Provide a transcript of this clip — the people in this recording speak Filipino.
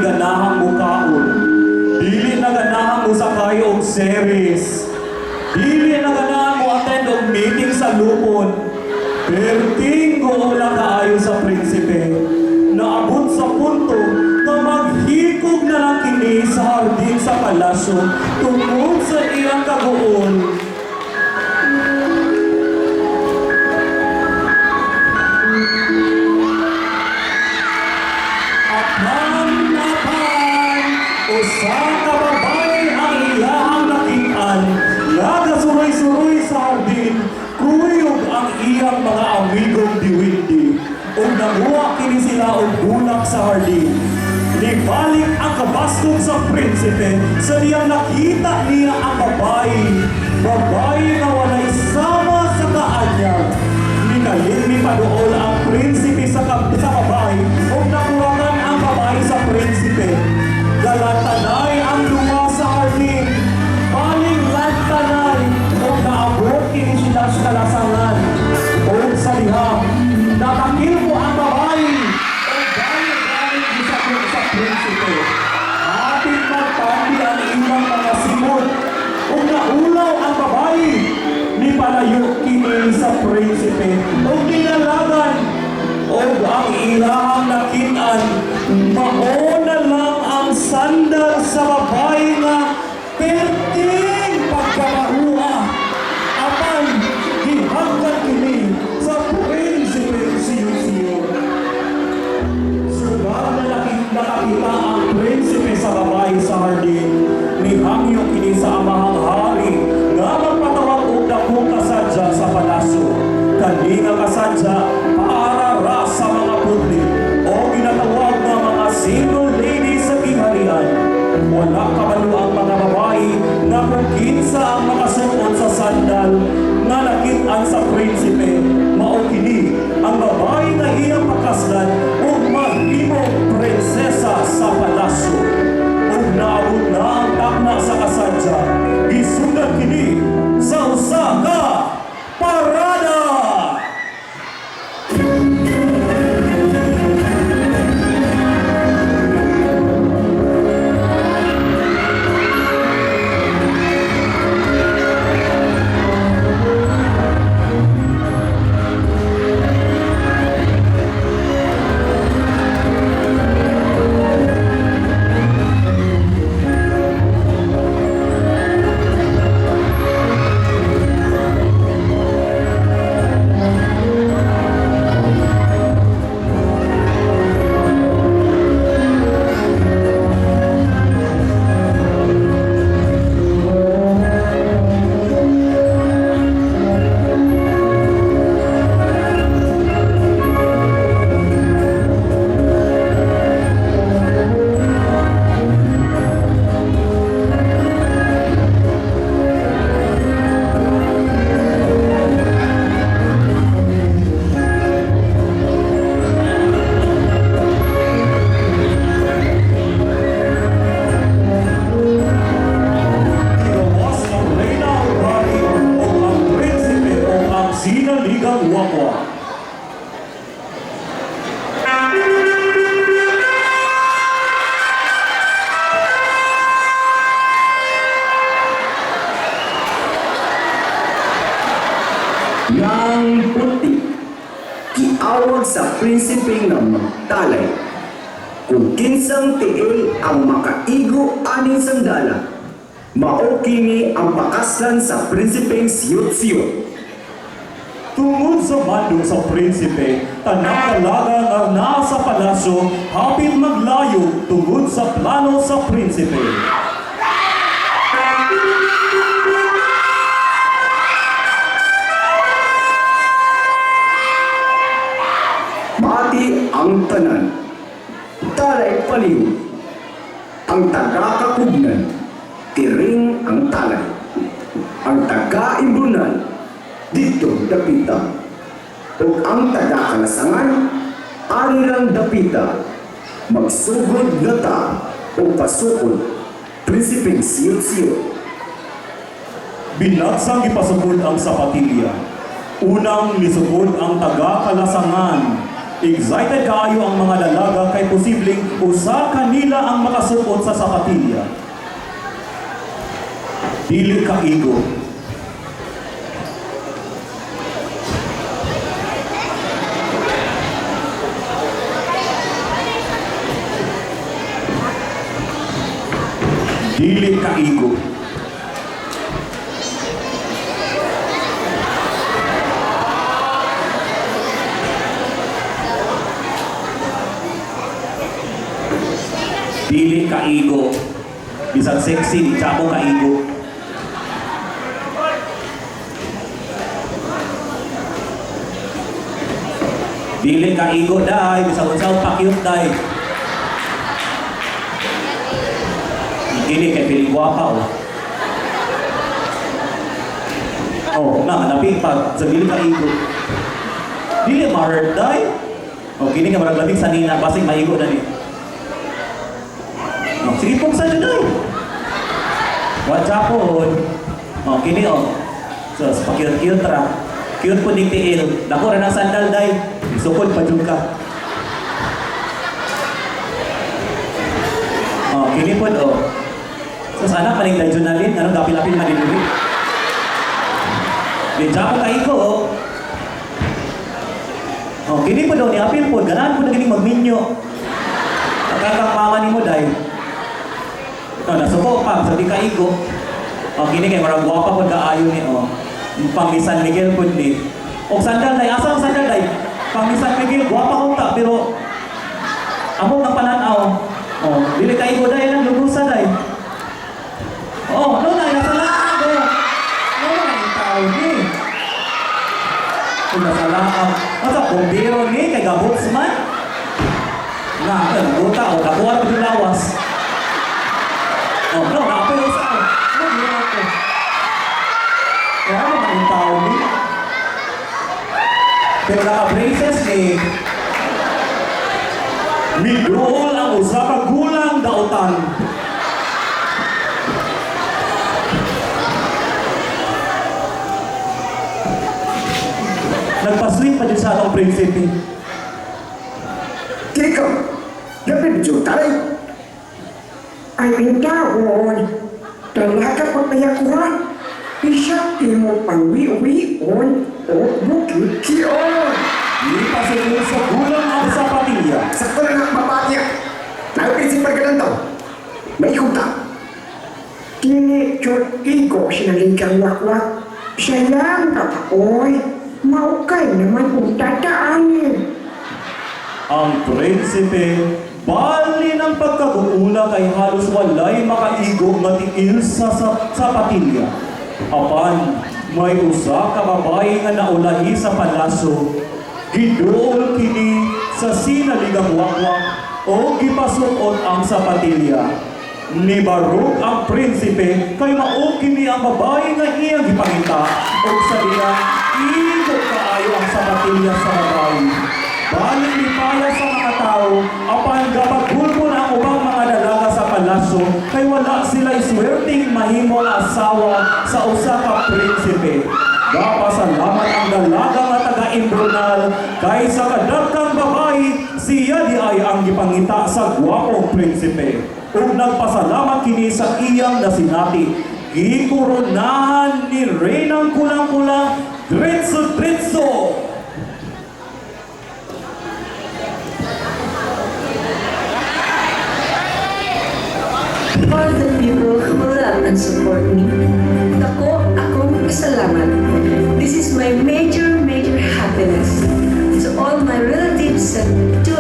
ganahang mukaon. Dili na ganahang musakay og series. Dili na ganahan mo attend og meeting sa lupon. Perting lang kaayo sa prinsipe. Naabot sa punto na maghikog na lang kini sa hardin sa palasyo tungkol sa iyang kaguon. Apan, usa ka babae ang iyahang nakitaan, nagasuroy-suroy sa hardin, kuyog ang iyang mga amigong diwindi, o nanguha kini sila og bulak sa hardin. Nibalik ang kabaskog sa prinsipe sa diyang nakita niya ang babae na walay sama sa kaanyag. Nikalit ni paduol ang prinsipe sa babae o nakurangan ang babae sa prinsipe. Galantanay ang luwa sa hardin, baling lantanay o naabot kini sila sa kalasangan o sa liham. Nakakil mo ang babae o galing sa prinsipe. Ating magpandi ang ibang mga simot o naulaw ang babae. Ni palayo kini sa prinsipe o dinalagan o ang ilahang nakitaan. Mauna lang ang sandal sa babae nga perting pagkamaruha. Apan gihagkan kini sa prinsipe siyo-siyo. Sugal na nakita ang prinsipe sa babae sa hardin. Nihangyo kini sa amahang hari nga magpatawag og dakong kasadya sa palasyo. Kani nga kasadya paarara sa mga putli o ginatawag nga mga single ladies sa kingharian. Wala kabalo ang mga babae na kung kinsa ang makasuot sa sandal nga nakitaan sa prinsipe. Mao kini ang babae na iyang pakaslan o mahimong prinsesa sa palasyo. O naabot na ang takna sa kasadya, isugat kini sa usa ka parada! Sinaligang Wapwa. Yang puti, kiawag sa prinsipeng ng magtalay. Kung kinsang tiil ang makaigo aning sandala, mao kini ang pakaslan sa prinsipeng siyot-siyot. Tungod sa bando sa prinsipe, tanang dalaga nga nasa palasyo, hapit maglayo tungod sa plano sa prinsipe. Mati ang tanan, talay paliw, ang taga-kakubnan, tiring ang talay, ang taga-imbunan, dito dapita, o ang taga-kalasangan, arilang dapita, magsugod na ta o pasukod, prinsipeng siyot-siyot. Binagsang ipasugod ang sapatilya. Unang nisugod ang taga-kalasangan. Excited kaayo ang mga dalaga kay posibleng usa kanila ang makasuot sa sapatilya. Dili kaigo. Dili kaigo. Dili kaigo. Bisag sexy, di tsamo kaigo. Dili kaigo, day. Bisag unsaon pa cute, day. Dili kay piling guwapa, oh. Oh, hanapi pag sa dili kaigo. Dili ma-hurt, day. Oh, kini ka marag labing sanina, basig maigo na ni. Oh, sige pong sa dyan, day. Watcha po. Oh, kini, oh. So, pa-cute-cute ra. Cute po ni tiil. Dako ra ng sandal, day. Sukod pa dyan ka. Oh, kini po, oh. So, sana paling dyan na rin. Anong gapil-apil madinuli? Di dyan po kayo ko, oh. Oh, kini po daw ni apil po. Ganahan po na gining magminyo. Pagkakapama ni mo, day. No, nasuko pa, sabi ka igo. O, kini kay marang guwapa po kaayo ni, o. Pang San Miguel po ni. O, sandal day, asa ang sandal day? Pang San Miguel, guwapa ko ta, pero amo ng pananaw. O, dili ka igo day, lang lubusa day. O, no na, nasa laang ko. No na, yung tao ni. Kung nasa laang. Nasa bombero ni, kay gabots man. Nga, buta, o, nakuha na yung lawas. Oh, no, nakapayo sa akin. Ano yun ako? Kaya naman yung tao ni. Pero naka-braces ni. Midrool ang usapang gulang dautan. Nagpasweet pa din sa atong prinsipe. Kiko, dapat dito tayo. Ay bintawon, talaga pagpayakuhan. Isa mo pangwi-uwi-on o bukit kiyon. Di pa siguro sa gulang ang sapatilya. Sakto na ng mapatya. Nagprinsipal ka lang daw. May ikuta. Tini-chot iko sinalikang wakwak. Sayang ka pa, oy. Maukay naman kung tataanin. Ang prinsipe, bali ng pagkaguula kay halos walay makaigo nga tiil sa sapatilya. Apan, may usa ka babae nga naulahi sa palasyo. Giduol kini sa sinaligang wakwak o gipasuot ang sapatilya. Nibarog ang prinsipe kay mao kini ang babae nga iyang gipangita ug sa iya igo kaayo ang sapatilya sa babae. Balik ni paya sa mga tao, apan gapagulpon ang ubang mga dalaga sa palasyo, kay wala sila iswerting mahimo asawa sa usa ka prinsipe. Gapasalamat ang dalaga nga taga-Imbronal, kay sa kadagkang babae, siya di ay ang gipangita sa gwapong prinsipe. Ug nagpasalamat kini sa iyang nasinati. Gikuronahan ni Reynang Kulang-Kulang, Dritso-Dritso! For the people who love and support me, akong salamat. This is my major happiness. To all my relatives and to